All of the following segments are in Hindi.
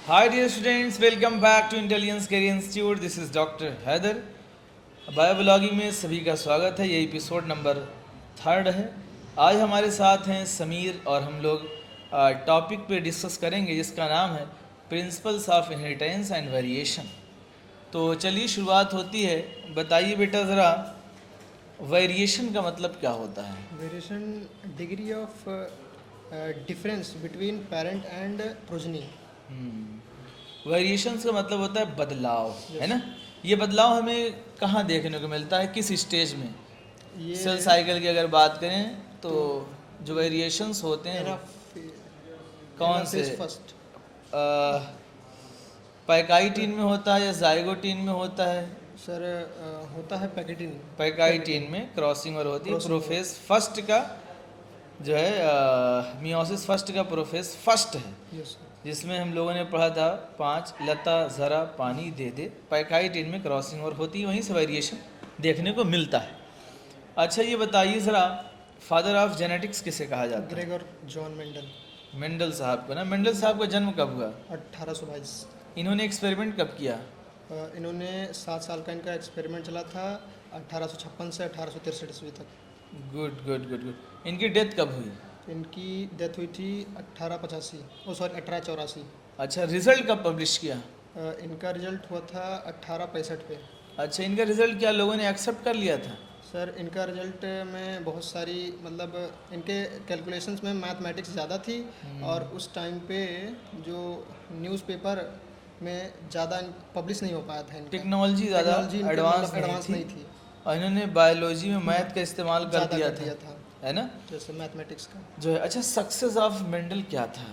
Hi dear students, welcome back to Intelligence Career Institute. This is Dr. Hyder. Biology में सभी का स्वागत है। ये एपिसोड नंबर 3 है। आज हमारे साथ हैं समीर और हम लोग टॉपिक पे डिस्कस करेंगे जिसका नाम है principles of inheritance and variation. तो चलिए शुरुआत होती है। बताइए बेटा ज़रा वेरिएशन का मतलब क्या होता है? Variation degree of difference between parent and progeny. Variations का मतलब होता है बदलाव, है ना? ये बदलाव हमें कहाँ देखने को मिलता है, किस स्टेज में? ये सेल साइकिल की अगर बात करें तो जो वेरिएशंस होते हैं कौन से फर्स्ट पैकाइटीन में होता है या जाइगोटीन में होता है? सर होता है पैकेटिन। पैकाइटीन में क्रॉसिंग और होती है। प्रोफेस फर्स्ट का जो है मियोसिस फर्स्ट का प्रोफेस फर्स्ट है, यस जिसमें हम लोगों ने पढ़ा था 5 लता ज़रा पानी दे दे। पैकाइटीन में क्रॉसिंग और होती है, वहीं से वेरिएशन देखने को मिलता है। अच्छा ये बताइए ज़रा फादर ऑफ जेनेटिक्स किसे कहा जाता है? Gregor John Mendel. मेंडल साहब को ना। मेंडल साहब का जन्म कब हुआ? 1822। इन्होंने एक्सपेरिमेंट कब किया? इन्होंने 7 साल का इनका एक्सपेरिमेंट चला था 1856 से 1863 ईस्वी तक। Good good good good. इनकी डेथ कब हुई? इनकी डेथ हुई थी 1884। अच्छा, रिजल्ट कब पब्लिश किया? इनका रिजल्ट हुआ था 1865 पे। अच्छा, इनका रिजल्ट क्या लोगों ने एक्सेप्ट कर लिया था? सर इनका रिजल्ट में बहुत सारी मतलब इनके कैलकुलेशंस में मैथमेटिक्स ज़्यादा थी और उस टाइम पे जो न्यूज़पेपर में ज़्यादा पब्लिश नहीं हो पाया था। टेक्नोलॉजी ज़्यादा एडवांस नहीं थी और इन्होंने बायोलॉजी में मैथ का इस्तेमाल कर दिया था, है ना? जैसे मैथमेटिक्स का जो है। अच्छा, सक्सेस ऑफ मेंडल क्या था?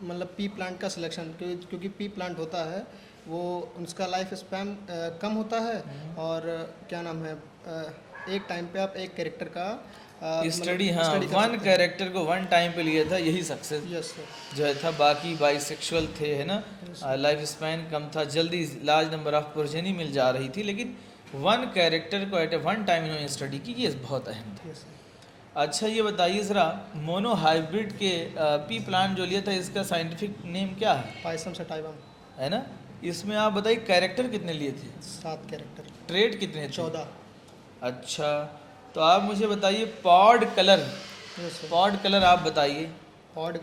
मतलब पी प्लांट का सिलेक्शन, क्योंकि पी प्लांट होता है वो उसका लाइफ स्पैन कम होता है और क्या नाम है एक टाइम पे आप एक कैरेक्टर का स्टडी, हाँ, वन कैरेक्टर को वन टाइम पे लिया था, यही सक्सेस यस सर जो है था। बाकी बाइसेक्सुअल थे, है ना? लाइफ स्पैन कम था, जल्दी लार्ज नंबर ऑफ प्रोजेनी मिल जा रही थी, लेकिन वन कैरेक्टर को एट ए वन टाइम इन्होंने स्टडी की, ये बहुत अहम था। अच्छा ये बताइए ज़रा मोनो हाइब्रिड के पी प्लांट जो लिया था इसका साइंटिफिक नेम क्या है? पाइसम सटाइवम, है ना? इसमें आप बताइए कैरेक्टर कितने लिए थे? 7 कैरेक्टर। ट्रेड कितने थे? 14। अच्छा, तो आप मुझे बताइए पॉड कलर। पॉड कलर आप बताइए। पॉड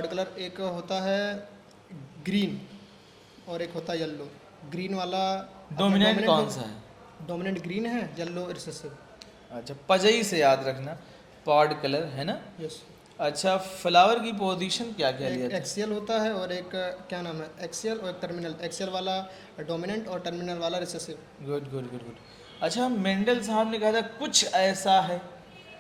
कलर एक होता है ग्रीन और एक होता है येलो। ग्रीन वाला डोमिनेंट कौन सा है? डोमिनेंट ग्रीन है, येलो रिसेसिव। अच्छा, पजई से याद रखना, पॉड कलर, है ना? यस। अच्छा, फ्लावर की पोजीशन क्या क्या लिया था? एक्सियल होता है और एक क्या नाम है एक्सियल और एक टर्मिनल। एक्सियल वाला डोमिनेंट और टर्मिनल वाला recessive. Good good good good. अच्छा, मेंडल साहब ने कहा था कुछ ऐसा है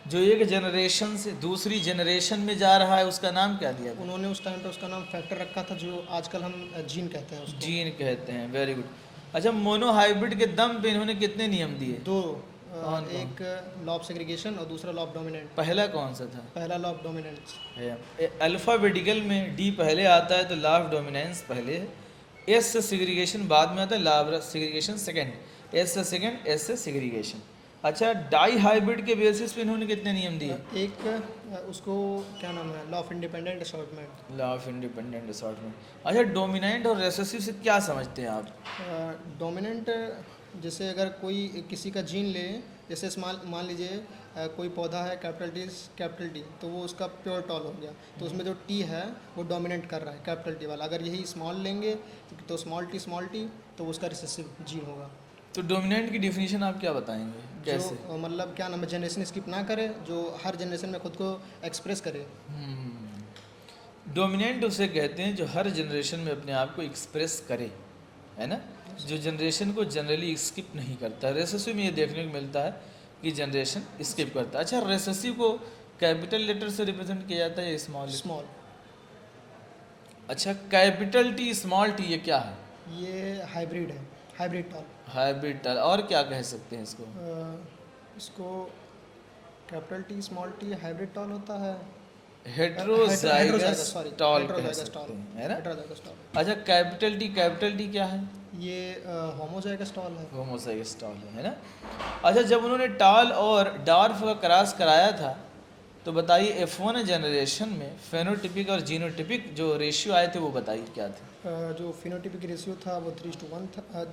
जो एक जनरेशन से दूसरी जनरेशन में जा रहा है, उसका नाम क्या दिया था? उन्होंने उस टाइम पे उसका नाम फैक्टर रखा था जो आजकल हम जीन कहते हैं उसको। जीन कहते हैं, वेरी गुड। अच्छा, मोनो हाइब्रिड के दम पे इन्होंने कितने नियम दिए? 2, कौन? एक लॉ ऑफ सेग्रीगेशन और दूसरा लॉ ऑफ डोमिनेंट। पहला कौन सा था? पहला लॉ ऑफ डोमिनेंस। अल्फ़ाबेटिकल में डी पहले आता है तो लॉ ऑफ डोमिनेंस पहले है, एस से सेग्रीगेशन बाद में आता है, law of segregation second, S से सेकंड, एस से सेग्रीगेशन। अच्छा, डाई हाइब्रिड के बेसिस पे इन्होंने कितने नियम दिए? एक उसको क्या नाम है law of independent assortment. Law of independent assortment. अच्छा, डोमिनेंट और रेसेसिव से क्या समझते हैं आप? डोमिनेंट जैसे अगर कोई किसी का जीन ले, जैसे मान लीजिए कोई पौधा है कैपिटल टी, तो वो उसका प्योर टॉल हो गया, तो उसमें जो टी है वो डोमिनेंट कर रहा है कैपिटल टी वाला। अगर यही स्मॉल लेंगे तो स्मॉल टी तो उसका रिसेसिव जीन होगा। तो डोमिनेंट की डिफिनीशन आप क्या बताएंगे? कैसे? जो मतलब क्या नाम है जनरेशन स्किप ना करे, जो हर जनरेशन में खुद को एक्सप्रेस करे। डोमिनेंट उसे कहते हैं जो हर जनरेशन में अपने आप को एक्सप्रेस करे, है ना? जो जनरेशन को जनरली स्किप नहीं करता। रेसेसिव में ये देखने को मिलता है कि जनरेशन स्किप करता है। अच्छा, रेसेसिव को कैपिटल लेटर से रिप्रेजेंट किया जाता है या स्मॉल? अच्छा, कैपिटल टी स्मॉल टी ये क्या है? ये हाइब्रिड है, हाइब्रिड टॉल। हाइब्रिड टॉल, और क्या कह सकते हैं इसको? इसको capital T small T hybrid tall होता है। हेटेरोजाइगस टॉल कह सकते हैं, है ना? अच्छा, कैपिटल टी क्या है? ये होमोजाइगस टॉल है। होमोजाइगस टॉल है ना? अच्छा, जब उन्होंने टॉल और डॉर्फ का क्रॉस कराया था तो बताइए F1 जनरेशन में फेनोटिपिक और जीनोटिपिक जो रेशियो आए थे वो बताइए क्या थे। जो फिनोटिपिक रेशियो था वो 3:1 था,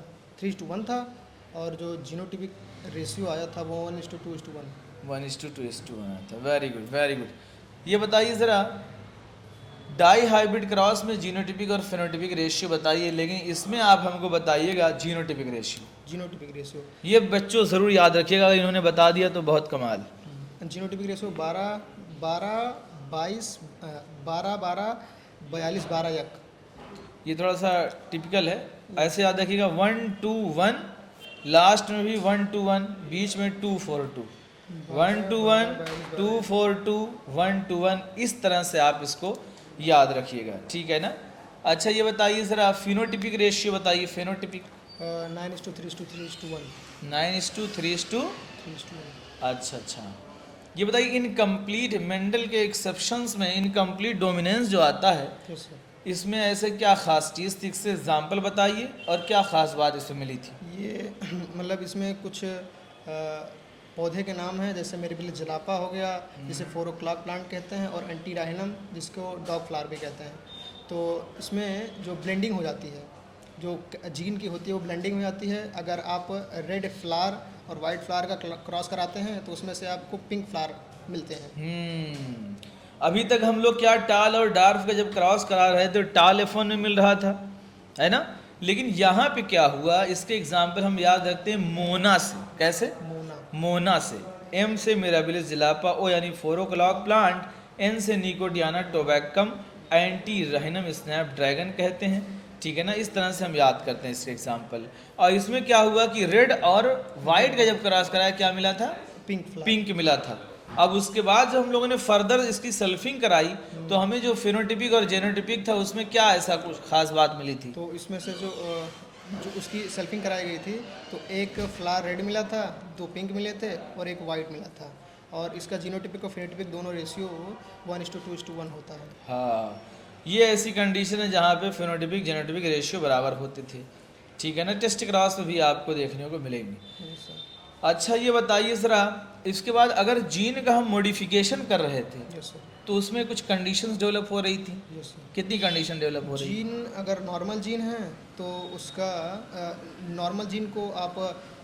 3:1 था, और जो जीनोटिपिक रेशियो आया था वो 1:2:1। 1:2:1 आया था। Very good very good. ये बताइए ज़रा डाई हाइब्रिड क्रॉस में जीनोटिपिक और फेनोटिपिक रेशियो बताइए, लेकिन इसमें आप हमको बताइएगा जीनोटिपिक रेशियो। जीनोटिपिक रेशियो ये बच्चों ज़रूर याद रखिएगा, इन्होंने बता दिया तो बहुत कमाल। Genotypic ratio 12 12 22 12 12 42 12 1। ये थोड़ा सा टिपिकल है, ऐसे याद रखिएगा 1:1, लास्ट में भी 1:1, बीच में 2:4:2, 1:1, 2:4:2, 1:1, इस तरह से आप इसको याद रखिएगा, ठीक है ना। अच्छा ये बताइए ज़रा फिनोटिपिक रेशियो बताइए। फिनोटिपिक 9:3:3:1। 9:3:1। 3:1। अच्छा, ये बताइए इनकम्प्लीट मेंडल के एक्सेप्शंस में इनकम्प्लीट डोमिनेंस जो आता है, यस सर। इसमें ऐसे क्या ख़ास चीज़ थी, इससे एग्जाम्पल बताइए और क्या ख़ास बात इसमें मिली थी। ये मतलब इसमें कुछ पौधे के नाम हैं, जैसे मेरेबिलिस जलापा हो गया, जिसे 4 o'clock प्लांट कहते हैं, और एंटीराहिनम जिसको डॉग फ्लावर भी कहते हैं। तो इसमें जो ब्लेंडिंग हो जाती है, जो जीन की होती है वो ब्लेंडिंग हो जाती है। अगर आप रेड फ्लावर और वाइट फ्लावर का क्रॉस कराते हैं तो उसमें से आपको पिंक फ्लावर मिलते हैं। अभी तक हम लोग क्या टाल और डार्फ का जब क्रॉस करा रहे थे तो टाल F1 में मिल रहा था, है ना। लेकिन यहाँ पे क्या हुआ, इसके एग्जाम्पल हम याद रखते हैं मोना से। कैसे? मोना से। M से मिराबिलिस जिलापा, O यानी 4 o'clock प्लांट, N से निकोटियाना टोबैकम, एंटीराहिनम स्नैप ड्रैगन कहते हैं, ठीक है ना। इस तरह से हम याद करते हैं इसके एग्जाम्पल। और इसमें क्या हुआ कि रेड और वाइट का जब क्रॉस कराया क्या मिला था, पिंक मिला था। अब उसके बाद जब हम लोगों ने फर्दर इसकी सल्फिंग कराई तो हमें जो फिनोटिपिक और जेनोटिपिक था उसमें क्या ऐसा कुछ खास बात मिली थी। तो इसमें से जो उसकी सल्फिंग कराई गई थी तो एक फ्लावर रेड मिला था, 2 पिंक मिले थे और एक वाइट मिला था। और इसका जीनोटिपिक और फिनोटिपिक दोनों रेशियो 1:2:1 होता है। हाँ, ये ऐसी कंडीशन है जहाँ पे फिनोटिपिक जेनोटिपिक रेशियो बराबर होते थे, ठीक है ना। टेस्ट क्रॉस में भी आपको देखने को मिलेंगे। अच्छा ये बताइए ज़रा, इसके बाद अगर जीन का हम मॉडिफिकेशन कर रहे थे यस सर। तो उसमें कुछ कंडीशंस डेवलप हो रही थी। Yes sir. कितनी कंडीशन डेवलप हो रही थी? जीन अगर नॉर्मल जीन है तो उसका नॉर्मल जीन को आप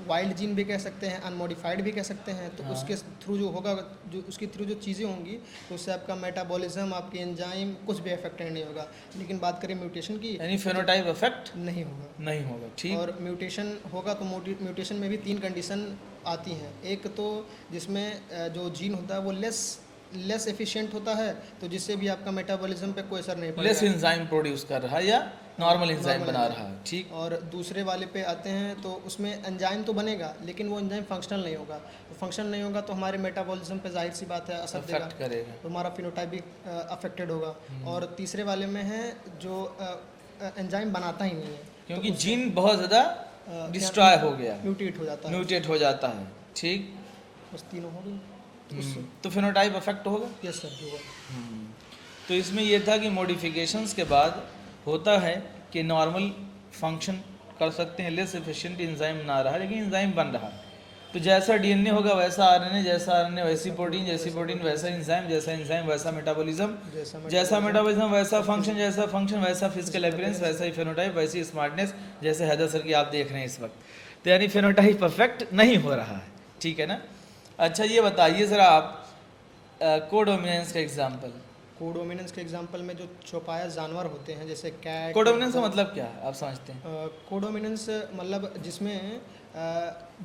वाइल्ड जीन भी कह सकते हैं, अनमोडिफाइड भी कह सकते हैं। तो हाँ। उसके थ्रू जो होगा, जो उसके थ्रू जो चीज़ें होंगी तो उससे आपका मेटाबॉलिज्म, आपकी एंजाइम कुछ भी अफेक्टेड नहीं होगा। लेकिन बात करें म्यूटेशन की, यानी फेनोटाइप इफेक्ट नहीं होगा। नहीं होगा, ठीक। और म्यूटेशन होगा तो म्यूटेशन में भी 3 कंडीशन आती हैं। एक तो जिसमें जो जीन होता है वो लेस एफिशिएंट होता है, तो जिससे भी आपका मेटाबॉलिज्म पे कोई असर नहीं पड़ेगा। लेस एंजाइम प्रोड्यूस कर रहा है या नॉर्मल एंजाइम Normal बना enzyme। रहा है, ठीक। और दूसरे वाले पे आते हैं तो उसमें एंजाइम तो बनेगा लेकिन वो एंजाइम फंक्शनल नहीं होगा। तो फंक्शनल नहीं होगा तो हमारे मेटाबॉलिज्म पे जाहिर सी बात है असर देगा, अफेक्ट करेगा। तो हमारा फिनोटाइप भी अफेक्टेड होगा। और तीसरे वाले में है जो एंजाइम बनाता ही नहीं है, क्योंकि जीन बहुत ज़्यादा डिस्ट्रॉय हो गया, म्यूटेट हो जाता है। म्यूटेट हो जाता है, ठीक। बस तीनों हो गए तो फिनोटाइप अफेक्ट होगा। यस सर होगा। तो इसमें यह था कि मॉडिफिकेशंस के बाद होता है कि नॉर्मल फंक्शन कर सकते हैं, लेस एफिशिएंट एंजाइम बना रहा है लेकिन एंजाइम बन रहा है। तो जैसा डीएनए होगा वैसा आरएनए, जैसा आरएनए वैसी प्रोटीन, जैसी प्रोटीन वैसा एंजाइम, जैसा एंजाइम वैसा मेटाबॉलिज्म, जैसा मेटाबॉलिज्म वैसा फंक्शन, जैसा फंक्शन वैसा फिजिकल अपीयरेंस, वैसा ही फेनोटाइप, वैसी स्मार्टनेस, जैसे हैदर सर की आप देख रहे हैं इस वक्त। तो यानी फेनोटाइप परफेक्ट नहीं हो रहा है, ठीक है ना। अच्छा ये बताइए ज़रा आप कोडोमिनेंस का एग्जाम्पल। कोडोमिनेंस के एग्जांपल में जो चौपाया जानवर होते हैं जैसे कैट। कोडोमिनेंस का मतलब क्या है आप समझते हैं? कोडोमिनेंस मतलब जिसमें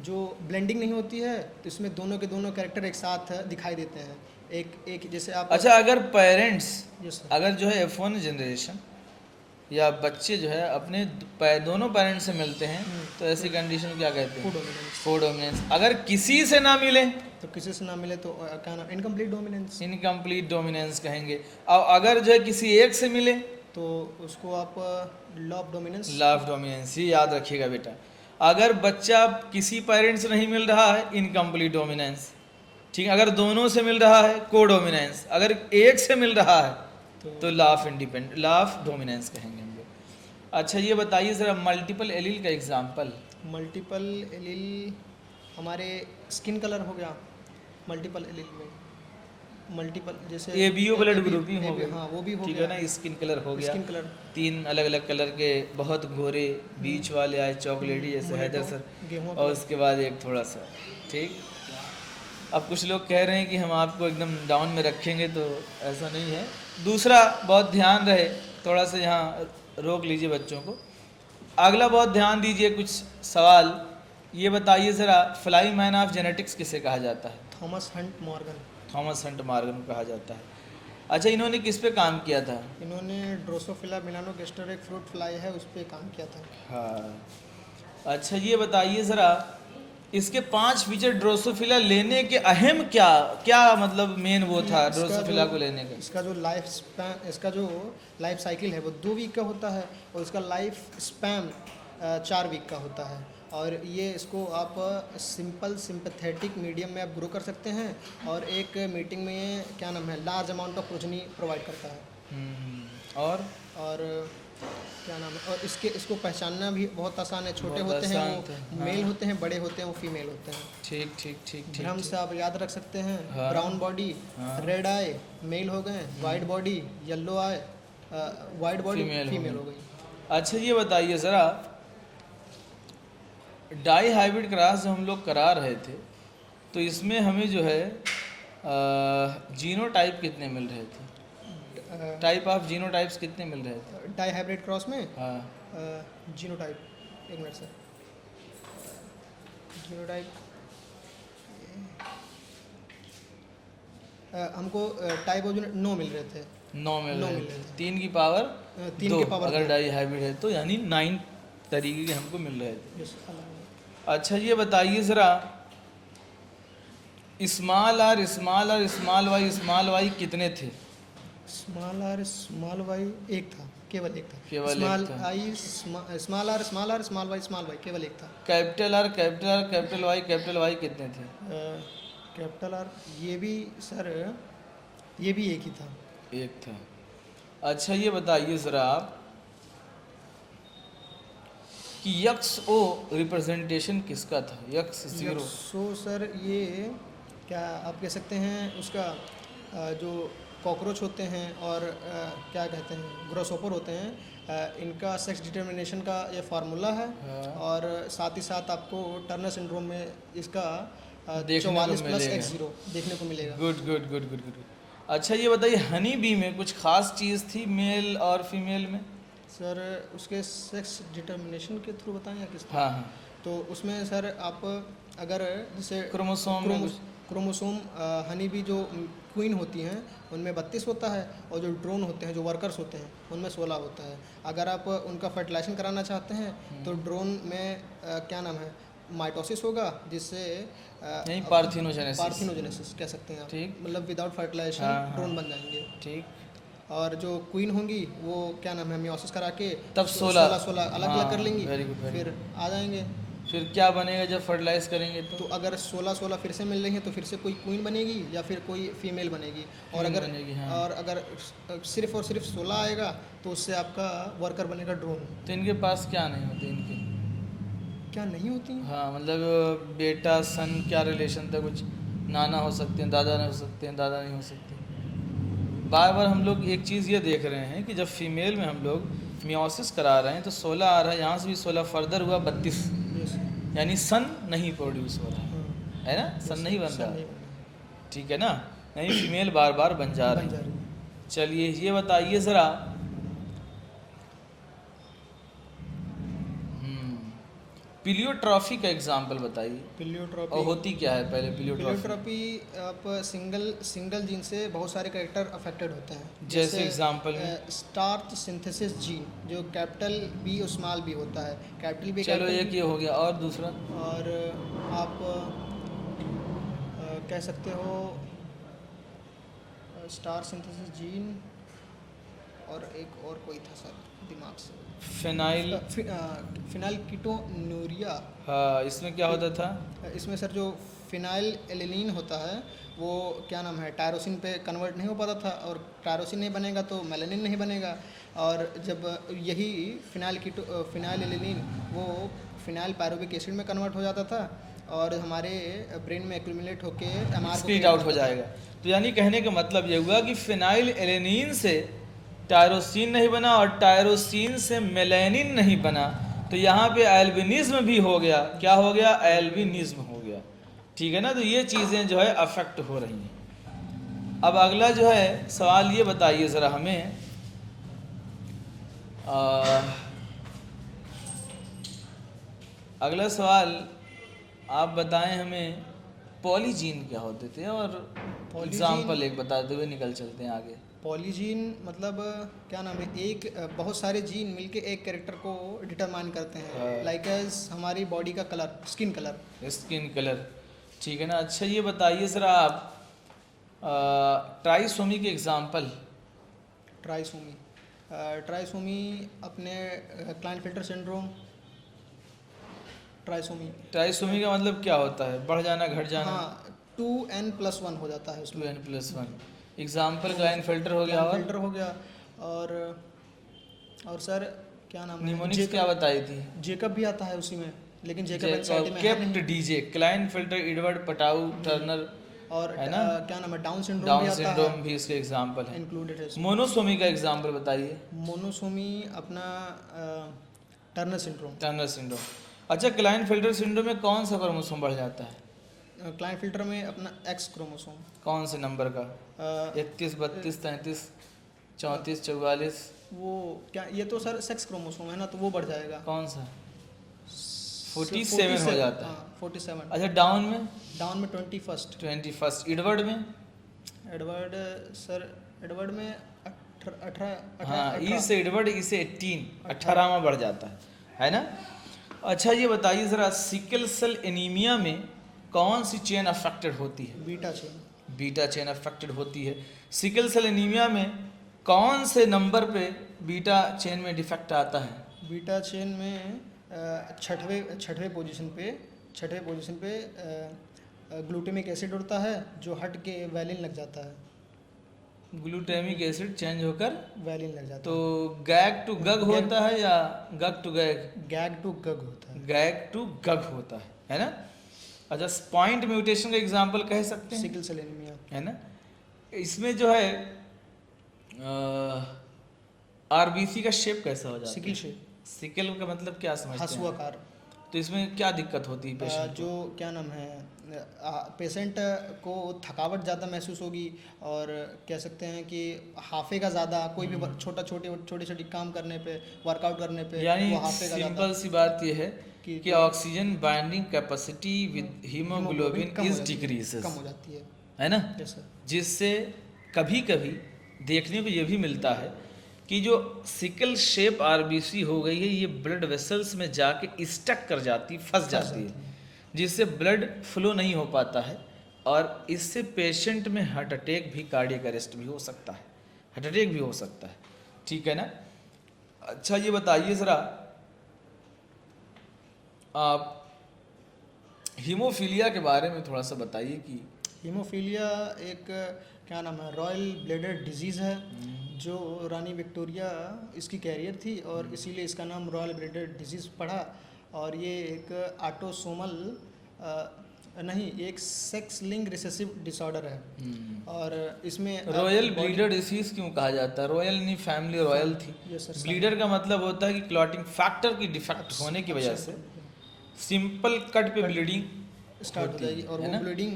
जो ब्लेंडिंग नहीं होती है तो इसमें दोनों के दोनों कैरेक्टर एक साथ दिखाई देते हैं। एक जैसे आप अच्छा अगर पेरेंट्स, यस अगर जो है F1 जनरेशन या बच्चे जो है अपने दोनों पेरेंट्स से मिलते हैं तो ऐसी कंडीशन क्या कहते हैं? कोडोमिनेंस। अगर किसी से ना मिले तो किसी से ना मिले तो क्या नाम, इनकम्प्लीट डोमिनेंस। इनकम्प्लीट डोमिनेंस कहेंगे। और अगर जो है किसी एक से मिले तो उसको आप law of dominance. Law of dominance, ये याद रखिएगा बेटा। अगर बच्चा किसी पेरेंट्स से नहीं मिल रहा है इनकम्प्लीट डोमिनेंस, ठीक है। अगर दोनों से मिल रहा है कोडोमिनेंस, अगर एक से मिल रहा है तो law of independent, law of dominance कहेंगे हम लोग। अच्छा ये बताइए ज़रा मल्टीपल एलील का एग्जांपल। मल्टीपल एलील हमारे स्किन कलर हो गया मल्टीपल एलील में। मल्टीपल जैसे एबीओ ब्लड AB ग्रुप ही हो गए, हाँ वो भी हो ठीक गया। है ना। स्किन कलर हो गया, स्किन कलर, 3 अलग अलग कलर के, बहुत गोरे, बीच वाले आए चॉकलेटी जैसे हैदर सर, गेहूँ और उसके बाद एक थोड़ा सा, ठीक। अब कुछ लोग कह रहे हैं कि हम आपको एकदम डाउन में रखेंगे, तो ऐसा नहीं है। दूसरा, बहुत ध्यान रहे, थोड़ा सा यहाँ रोक लीजिए बच्चों को। अगला बहुत ध्यान दीजिए, कुछ सवाल ये बताइए ज़रा, फ्लाई मैन ऑफ जेनेटिक्स किसे कहा जाता है? Thomas Hunt Morgan. Thomas Hunt Morgan को कहा जाता है। अच्छा, इन्होंने किस पे काम किया था? इन्होंने ड्रोसोफिला मेलानोगास्टर, एक फ्रूट फ्लाई है, उस पर काम किया था। हाँ। अच्छा, ये बताइए ज़रा, इसके 5 फीचर ड्रोसोफिला लेने के अहम क्या क्या मतलब मेन वो था इसका ड्रोसोफिला जो- को लेने का? इसका जो लाइफ स्पैन, इसका जो लाइफ साइकिल है वो 2 वीक का होता है, और इसका लाइफ स्पैन 4 वीक का होता है। और ये इसको आप सिंपल सिंपथेटिक मीडियम में आप ग्रो कर सकते हैं, और एक मीटिंग में क्या नाम है, large amount of protein provide करता है। और क्या नाम है, और इसको पहचानना भी बहुत आसान है। छोटे बहुत होते हैं आसान वो था, मेल हाँ। होते हैं, बड़े होते हैं वो फीमेल होते हैं। ठीक ठीक ठीक ठीक भ्रम ठीक। से आप याद रख सकते हैं, हाँ। ब्राउन बॉडी, हाँ। रेड आई मेल हो गए, वाइट बॉडी येलो आई, वाइट बॉडी फीमेल हो फीमेल गई। हो गई। अच्छा, ये बताइए ज़रा, डाई हाइब्रिड क्रॉस जब हम लोग करा रहे थे, तो इसमें हमें जो है जीनोटाइप कितने मिल रहे थे? टाइप ऑफ जीनोटाइप्स कितने मिल रहे थे? डाई हाइब्रिड क्रॉस में हाँ, जीनोटाइप, एक मिनट से, जीनोटाइप हमको टाइप ऑफ 9 मिल रहे थे। 9 मिल नौ रहे मिल थे, रहे थे। 3 की पावर 3 की पावर अगर 2। डाई हाइब्रिड है तो, यानी 9 तरीके के हमको मिल रहे थे। Yes, अलग-अलग। अच्छा, ये बताइए ज़रा, स्मॉल आर स्मॉल वाई कितने थे? स्मॉल आर स्मॉल वाई एक था, केवल एक था। केवल एक स्मॉल था। I small R small Y केवल एक था। कैपिटल वाई कितने थे? कैपिटल आर, ये भी सर, ये भी एक ही था। एक था। अच्छा, ये बताइए ज़रा आप कि यक्स ओ रिप्रेजेंटेशन किसका था? यक्स 0। सो सर, ये क्या आप कह सकते हैं, उसका जो कॉकरोच होते हैं और क्या कहते हैं, ग्रोसोपर होते हैं, इनका सेक्स डिटर्मिनेशन का ये फार्मूला है। हाँ। और साथ ही साथ आपको टर्नर सिंड्रोम में इसका देखने को 44 प्लस मिलेगा। X0 देखने को मिलेगा। Good good good good good. अच्छा, ये बताइए, हनी बी में कुछ खास चीज़ थी मेल और फीमेल में? सर, उसके सेक्स डिटर्मिनेशन के थ्रू बताएं या किस? हाँ हाँ, तो उसमें सर आप अगर जैसे क्रोमोसोम में कुछ? क्रोमोसोम हनी बी जो क्वीन होती हैं उनमें 32 होता है, और जो ड्रोन होते हैं, जो वर्कर्स होते हैं, उनमें 16 होता है। अगर आप उनका फर्टिलाइजेशन कराना चाहते हैं तो ड्रोन में क्या नाम है, माइटोसिस होगा, जिससे नहीं, पार्थिनोजेनेसिस कह सकते हैं आप। ठीक। मतलब विदाउट फर्टिलाइजेशन हाँ, हाँ। ड्रोन बन जाएंगे। ठीक। और जो क्वीन होंगी वो क्या नाम है, मियोसिस करा के तब 16 16 अलग अलग कर हाँ, लेंगी, very good, very फिर आ जाएंगे। फिर क्या बनेगा जब फर्टिलाइज करेंगे तो तो? अगर 16 फिर से मिल रही हैं तो फिर से कोई क्वीन बनेगी या फिर कोई फीमेल बनेगी। और Queen अगर बनेगी, हाँ। और अगर सिर्फ और सिर्फ 16 आएगा तो उससे आपका वर्कर बनेगा ड्रोन। तो इनके पास क्या नहीं होते इनके? क्या नहीं होती? हाँ, मतलब बेटा सन क्या रिलेशन था? कुछ नाना हो सकते हैं, दादा नहीं हो सकते हैं, दादा नहीं हो सकते। बार बार हम लोग एक चीज़ ये देख रहे हैं कि जब फीमेल में हम लोग मियोसिस करा रहे हैं तो 16 आ रहा है, यहाँ से भी 16 फर्दर हुआ 32, Yes, यानी सन नहीं प्रोड्यूस हो रहा हाँ, है ना, सन yes, नहीं बन सन रहा, नहीं बन रहा। ठीक है ना, नहीं फीमेल बार बार बन जा बन रही जा है। रही है। चलिए, ये बताइए ज़रा, पिलियोट्रॉफी का एग्जाम्पल बताइए। और पिलियोट्रॉपी, होती क्या है पहले पिलियोट्रॉफी? पिलियोट्रॉपी आप सिंगल जीन से बहुत सारे कैरेक्टर अफेक्टेड होते हैं। जैसे एग्जाम्पल में? स्टार्च सिंथेसिस जीन, जो कैपिटल बी और स्मॉल बी होता है। कैपिटल बी, चलो, एक ये हो गया, और दूसरा? और आप कह सकते हो स्टार सिंथेसिस जीन, और एक और कोई था सर दिमाग से, फिनाइल। Phenyl ketonuria. हाँ, इसमें क्या होता था? इसमें सर जो फिनाइल एलिनीन होता है वो क्या नाम है, टायरोसिन पे कन्वर्ट नहीं हो पाता था, और टायरोसिन नहीं बनेगा तो मेलानिन नहीं बनेगा। और जब यही फिनाइल एलिनीन वो फिनाइल पायरुविक एसिड में कन्वर्ट हो जाता था, और हमारे ब्रेन में एक्यूमुलेट होके एमआर को स्प्लिट आउट हो जाएगा। तो यानी कहने का मतलब ये हुआ कि फिनाइल एलेनिन से टायरोसिन नहीं बना और टायरोसिन से मेलानिन नहीं बना, तो यहाँ पे एल्बिनिज्म भी हो गया। क्या हो गया? एल्बिनिज्म हो गया। ठीक है ना। तो ये चीज़ें जो है अफेक्ट हो रही हैं। अब अगला जो है सवाल ये बताइए ज़रा हमें, अगला सवाल आप बताएं हमें, पॉलीजीन क्या होते थे, और एग्जाम्पल एक बताते हुए निकल चलते हैं आगे। पॉलीजीन मतलब क्या नाम है, एक बहुत सारे जीन मिलके एक कैरेक्टर को डिटरमाइन करते हैं, लाइक एज हमारी बॉडी का colour, skin colour. Skin colour, ठीक है ना। अच्छा ये बताइए ज़रा आप ट्राइसोमी के एग्जाम्पल। ट्राइसोमी, ट्राइसोमी अपने क्लाइनफिल्टर सिंड्रोम। ट्राइसोमी का मतलब क्या होता है? बढ़ जाना, घट जाना? हाँ, 2n+1 हो जाता है उसमें। 2n+1 एग्जाम्पल क्लाइनफिल्टर हो गया, फिल्टर हो गया, और सर क्या नाम है, निमोनिक्स क्या बताई थी? जेकब भी आता है उसी में, लेकिन जेकब एंजाइटी में है केप्ट नहीं। डीजे, क्लाइनफिल्टर, एडवर्ड पटाउ टर्नर, और है ना। क्या नाम है, डाउन सिंड्रोम डाउन भी आता सिंड्रोम है, भी इसके एग्जाम्पल है। इंक्लूडेड है इसमें। मोनोसोमी का एग्जाम्पल बताइए। मोनोसोमी अपना टर्नर सिंड्रोम। Turner syndrome. अच्छा, क्लाइनफिल्टर सिंड्रोम में कौन सा क्रोमोसोम बढ़ जाता है? क्लाइनफिल्टर में अपना एक्स क्रोमोसोम। कौन से नंबर का? 31, 32, 33, 34, 44? वो क्या, ये तो सर सेक्स क्रोमोसोम है ना, तो वो बढ़ जाएगा। कौन सा? 47 हो जाता है। 47। अच्छा, डाउन में? डाउन में 21। 21। एडवर्ड में? एडवर्ड सर, एडवर्ड में 18। हाँ, ई से एडवर्ड, ई से 18 में बढ़ जाता है ना। अच्छा ये बताइए ज़रा, सिकल सेल एनीमिया में कौन सी चेन अफेक्टेड होती है? Beta chain. Beta chain affected होती है। सिकल सेल एनीमिया में कौन से नंबर पे बीटा चेन में डिफेक्ट आता है? बीटा चेन में छठवें पोजीशन पे ग्लूटामिक एसिड होता है, जो हट के वैलिन लग जाता है। ग्लूटामिक एसिड चेंज होकर वैलिन लग जाता तो गैग टू गग होता है या गग टू गैग? है। गैग टू गग होता है। गैग टू गग होता है ना। अच्छा, पॉइंट म्यूटेशन का एग्जांपल कह सकते हैं? सिकल सेल एनीमिया, है ना। इसमें जो है आरबीसी का शेप कैसा हो जाता है? Sickle shape. सिकल का मतलब क्या समझते हैं? हसुआकार। तो इसमें क्या दिक्कत होती है पेशेंट जो क्या नाम है, पेशेंट को थकावट ज़्यादा महसूस होगी, और कह सकते हैं कि हाफेगा ज़्यादा, कोई भी छोटी काम करने पे, वर्कआउट करने पे, यानी वो हाफेगा ज़्यादा। सिंपल सी बात यह है कि oxygen binding capacity with haemoglobin is decreases, कम हो जाती है ना। Yes sir. जिससे कभी कभी देखने को ये भी मिलता है कि जो सिकल शेप आरबीसी हो गई है, ये ब्लड वेसल्स में जाके स्टक कर जाती, फंस जाती है, जिससे ब्लड फ्लो नहीं हो पाता है, और इससे पेशेंट में हार्ट अटैक भी, कार्डियक अरेस्ट भी हो सकता है, हार्ट अटैक भी हो सकता है। ठीक है ना। अच्छा ये बताइए ज़रा आप हीमोफीलिया के बारे में थोड़ा सा बताइए कि हीमोफीलिया एक क्या नाम है, रॉयल ब्लेडेड डिजीज़ है, जो रानी विक्टोरिया इसकी कैरियर थी, और इसीलिए इसका नाम रॉयल ब्लेडेड डिजीज़ पड़ा। और ये एक ऑटोसोमल नहीं, एक सेक्स लिंक रिसेसिव डिसऑर्डर है, और इसमें रॉयल ब्लीडर डिसीज क्यों कहा जाता है? रॉयल नहीं, फैमिली रॉयल थी। ब्लीडर का मतलब होता है कि क्लॉटिंग फैक्टर की डिफेक्ट होने की वजह से सिंपल कट पे ब्लीडिंग स्टार्ट हो जाएगी, और वो ब्लीडिंग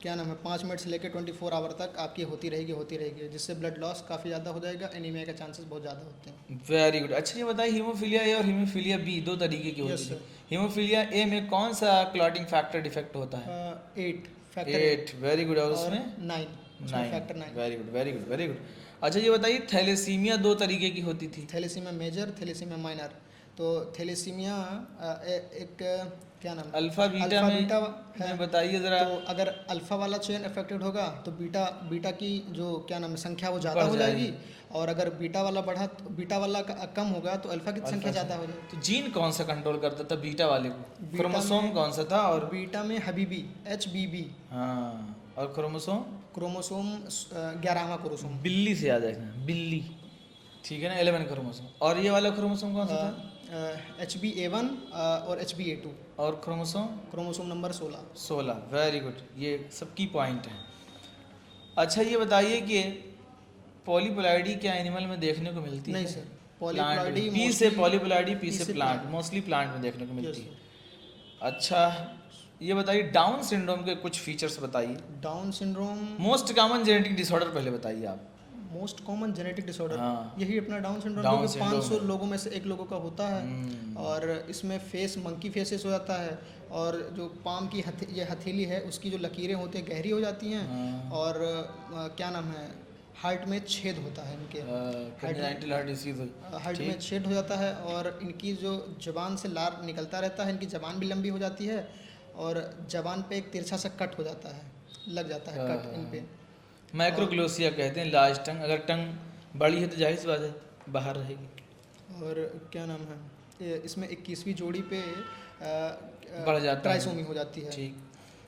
क्या नाम है 5 मिनट से लेकर 24 आवर तक आपकी होती रहेगी, जिससे ब्लड लॉस काफ़ी ज़्यादा हो जाएगा, एनीमिया के चांसेस बहुत ज़्यादा होते हैं। Very good. अच्छा ये बताइए, हीमोफीलिया ए और हीमोफीलिया बी दो तरीके की होती है। हीमोफीलिया ए में कौन सा क्लॉटिंग फैक्टर डिफेक्ट होता है? 8। Very good. और उसमें 9 फैक्टर 9। Very good. अच्छा ये बताइए, थैलेसीमिया दो तरीके की होती थी। Thalassemia major, thalassemia minor. तो थैलेसीमिया एक क्या नाम, अल्फा बीटा में बताइए ज़रा। तो अगर अल्फा वाला चेन अफेक्टेड होगा तो बीटा की जो क्या नाम है संख्या वो ज़्यादा हो जाएगी, और अगर बीटा वाला बढ़ा तो बीटा वाला कम होगा तो अल्फा की संख्या ज़्यादा हो जाएगी। तो जीन कौन सा कंट्रोल करता था बीटा वाले को? क्रोमोसोम कौन सा था? और बीटा में हबीबी, HBB। हाँ, और क्रोमोसोम 11वां क्रोमोसोम। बिल्ली से याद रखना, बिल्ली। ठीक है ना, 11 क्रोमोसोम। और ये वाला क्रोमोसोम कौन सा था? HbA1 और HbA2 और chromosome chromosome number 16। 16। Very good, ये सब की पॉइंट हैं। अच्छा ये बताइए कि पॉलीप्लॉइडी क्या एनिमल में देखने को मिलती है? नहीं सर, प्लांट पॉलीप्लॉइडी पी से पॉलीप्लॉइडी, पी से प्लांट, plant। मोस्टली प्लांट में देखने को मिलती Yes, है। अच्छा ये बताइए डाउन सिंड्रोम के कुछ फीचर्स बताइए। Down syndrome most common genetic disorder पहले बताइए आप। मोस्ट कॉमन जेनेटिक डिसऑर्डर हाँ। यही अपना डाउन सिंड्रोम, Down जो कि syndrome 500 है। लोगों में से एक लोगों का होता है। और इसमें फेस मंकी फेसेस हो जाता है, और जो पाम की ये हथेली है उसकी जो लकीरें होती हैं गहरी हो जाती हैं। हाँ। और क्या नाम है, हार्ट में छेद होता है इनके, congenital heart disease हार्ट में छेद हो जाता है। और इनकी जो जबान से लार निकलता रहता है, इनकी जबान भी लंबी हो जाती है, और जबान पे एक तिरछा सा कट हो जाता है, लग जाता है कट इन पे। माइक्रोग्लोसिया कहते हैं लार्ज टंग। अगर टंग बड़ी है तो जाहिर सी बात है बाहर रहेगी। और क्या नाम है, इसमें 21वीं जोड़ी पे बढ़ जाता है, ट्राइसोमी हो जाती है। ठीक।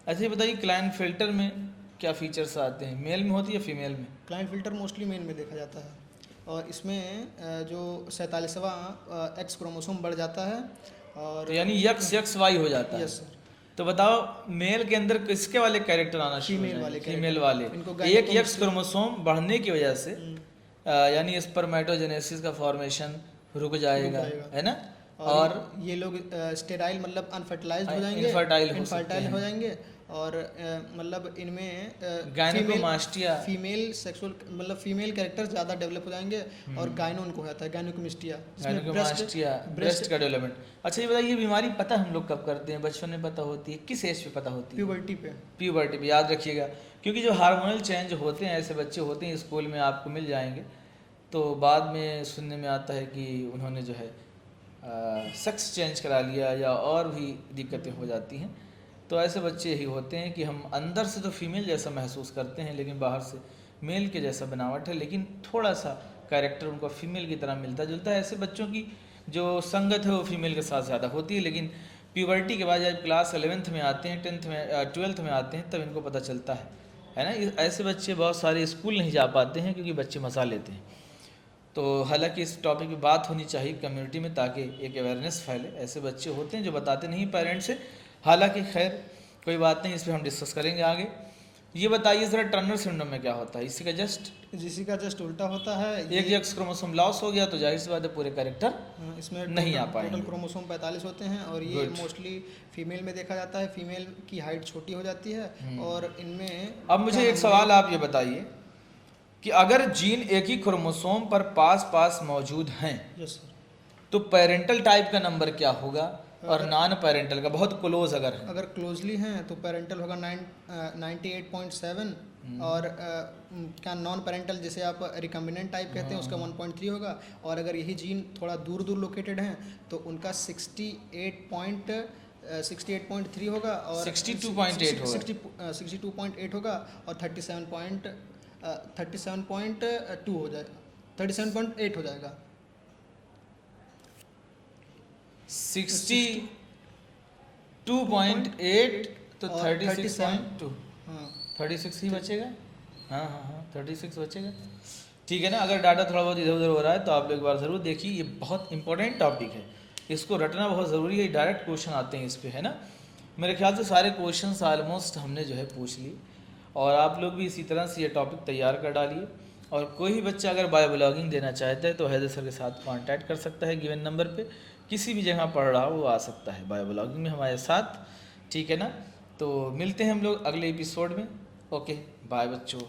अच्छा ये बताइए क्लाइनफिल्टर में क्या फीचर्स आते हैं? मेल में होती है या फीमेल में? क्लाइनफिल्टर मोस्टली मेन में देखा जाता है, और इसमें जो 47वां एक्स क्रोमोसोम बढ़ जाता है। और तो यानी यक्स यक्स वाई हो जाता है। यस सर, तो बताओ मेल के अंदर किसके वाले कैरेक्टर आना शुरू हो फीमेल वाले जाएंगे? फीमेल वाले। इनको एक gynecomastia- यक्स क्रोमोसोम बढ़ने की वजह से यानी स्पर्मेटोजेनेसिस का फॉर्मेशन रुक जाएगा, जाएगा। है ना? और ये लोग स्टेराइल मतलब अनफर्टिलाइज्ड हो जाएंगे, infertile हो सकते इनफर्टाइल हैं। हो जाएंगे। और मतलब इनमें गायनोकोमास्टिया फीमेल सेक्सुअल मतलब फीमेल कैरेक्टर ज़्यादा डेवलप हो जाएंगे। और गायनो उनको हो जाता है, गायनोकोमिस्टिया, गायनोकोमास्टिया, ब्रेस्ट का डेवलपमेंट। अच्छा ये बताइए ये बीमारी पता हम लोग कब करते हैं? बचपन में पता होती है? किस एज पे पता होती है? प्यूबर्टी पे। प्यूबर्टी पे, याद रखिएगा, क्योंकि जो हार्मोनल चेंज होते हैं ऐसे बच्चे होते हैं स्कूल में आपको मिल जाएंगे, तो बाद में सुनने में आता है कि उन्होंने जो है सेक्स चेंज करा लिया या और भी दिक्कतें हो जाती हैं। तो ऐसे बच्चे यही होते हैं कि हम अंदर से तो फीमेल जैसा महसूस करते हैं लेकिन बाहर से मेल के जैसा बनावट है, लेकिन थोड़ा सा कैरेक्टर उनका फीमेल की तरह मिलता जुलता है। ऐसे बच्चों की जो संगत है वो फीमेल के साथ ज़्यादा होती है, लेकिन प्यूबर्टी के बाद जब क्लास 11th में आते हैं, 10th में 12th में आते हैं, तब इनको पता चलता है ना। ऐसे बच्चे बहुत सारे स्कूल नहीं जा पाते हैं क्योंकि बच्चे मज़ा लेते हैं। तो हालांकि इस टॉपिक पे बात होनी चाहिए कम्युनिटी में ताकि एक अवेयरनेस फैले। ऐसे बच्चे होते हैं जो बताते नहीं पेरेंट्स से, हालांकि खैर कोई बात नहीं, इस पर हम डिस्कस करेंगे आगे। ये बताइए ज़रा टर्नर सिंड्रोम में क्या होता है? इसी का जस्ट उल्टा होता है। एक एक्स क्रोमोसोम लॉस हो गया तो जाहिर सी बात है पूरे कैरेक्टर इसमें नहीं आ पाएंगे। टोटल क्रोमोसोम 45 होते हैं, और ये मोस्टली फीमेल में देखा जाता है। फीमेल की हाइट छोटी हो जाती है, और इनमें अब मुझे एक सवाल आप ये बताइए कि अगर जीन एक ही क्रोमोसोम पर पास पास मौजूद हैं तो पेरेंटल टाइप का नंबर क्या होगा और नॉन पेरेंटल का बहुत क्लोज अगर क्लोजली हैं तो पेरेंटल होगा 98.7, और क्या नॉन पेरेंटल जिसे आप रिकम्बिनेंट टाइप कहते हैं उसका 1.3 होगा। और अगर यही जीन थोड़ा दूर दूर लोकेटेड हैं तो उनका 68.3 होगा, और 62.8 होगा, 62.8 होगा, और 37.2 हो जाएगा, 37.8 हो जाएगा। 62.8 तो 36.2, हाँ 36 ही बचेगा। हाँ 36 बचेगा, ठीक है ना। अगर डाटा थोड़ा बहुत इधर उधर हो रहा है तो आप लोग एक बार ज़रूर देखिए, ये बहुत इंपॉर्टेंट टॉपिक है, इसको रटना बहुत ज़रूरी है। डायरेक्ट क्वेश्चन आते हैं इस पे, है ना। मेरे ख्याल से सारे क्वेश्चंस ऑलमोस्ट हमने जो है पूछ लिए, और आप लोग भी इसी तरह से ये टॉपिक तैयार कर डालिए। और कोई भी बच्चा अगर बायो ब्लॉगिंग देना चाहता है तो हैदर सर के साथ कांटेक्ट कर सकता है गिवन नंबर पे। किसी भी जगह पढ़ रहा हो वो आ सकता है बायो ब्लॉगिंग में हमारे साथ, ठीक है ना। तो मिलते हैं हम लोग अगले एपिसोड में। ओके बाय बच्चों।